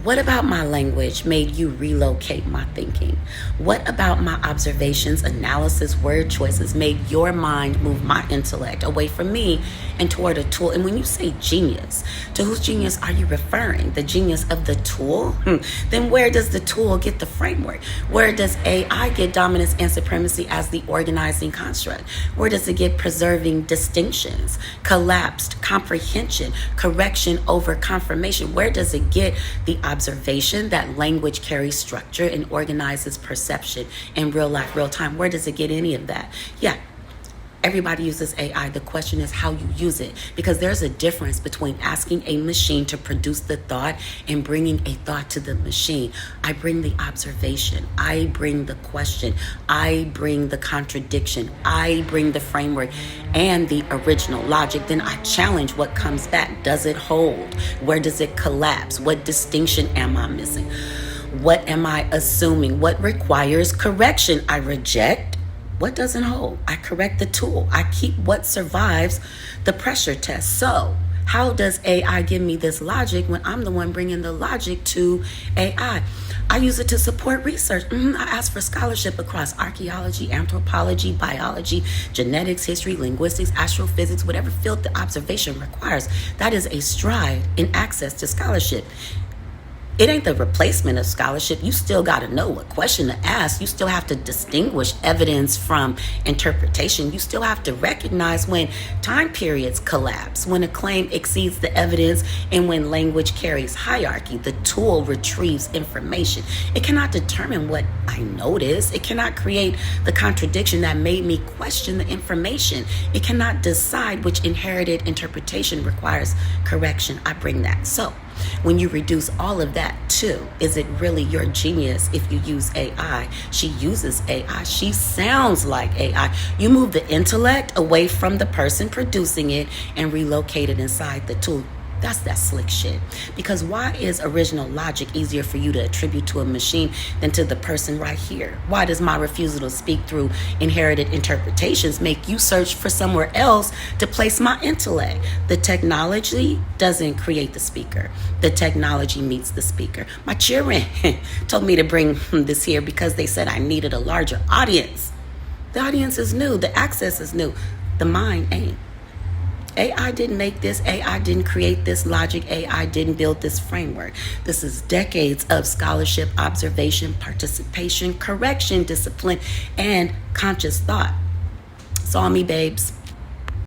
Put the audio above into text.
What about my language made you relocate my thinking? What about my observations, analysis, word choices made your mind move my intellect away from me and toward a tool? And when you say genius, to whose genius are you referring? The genius of the tool? Then where does the tool get the framework? Where does AI get dominance and supremacy as the organizing construct? Where does it get preserving distinctions, collapsed comprehension, correction over confirmation? Where does it get the observation that language carries structure and organizes perception in real life, real time? Where does it get any of that? Yeah, everybody uses AI. The question is how you use it, because there's a difference between asking a machine to produce the thought and bringing a thought to the machine. I bring the observation. I bring the question. I bring the contradiction. I bring the framework and the original logic. Then I challenge what comes back. Does it hold? Where does it collapse? What distinction am I missing? What am I assuming? What requires correction? I reject. What doesn't hold? I correct the tool. I keep what survives the pressure test. So how does AI give me this logic when I'm the one bringing the logic to AI? I use it to support research. I ask for scholarship across archaeology, anthropology, biology, genetics, history, linguistics, astrophysics, whatever field the observation requires. That is a stride in access to scholarship. It ain't the replacement of scholarship. You still got to know what question to ask. You still have to distinguish evidence from interpretation. You still have to recognize when time periods collapse, when a claim exceeds the evidence, and when language carries hierarchy. The tool retrieves information. It cannot determine what I notice. It cannot create the contradiction that made me question the information. It cannot decide which inherited interpretation requires correction. I bring that. So when you reduce all of that to, is it really your genius if you use AI? She uses AI. She sounds like AI. You move the intellect away from the person producing it and relocate it inside the tool. That's that slick shit. Because why is original logic easier for you to attribute to a machine than to the person right here? Why does my refusal to speak through inherited interpretations make you search for somewhere else to place my intellect? The technology doesn't create the speaker. The technology meets the speaker. My children told me to bring this here because they said I needed a larger audience. The audience is new. The access is new. The mind ain't. AI didn't make this. AI didn't create this logic. AI didn't build this framework. This is decades of scholarship, observation, participation, correction, discipline, and conscious thought. It's all me, babes.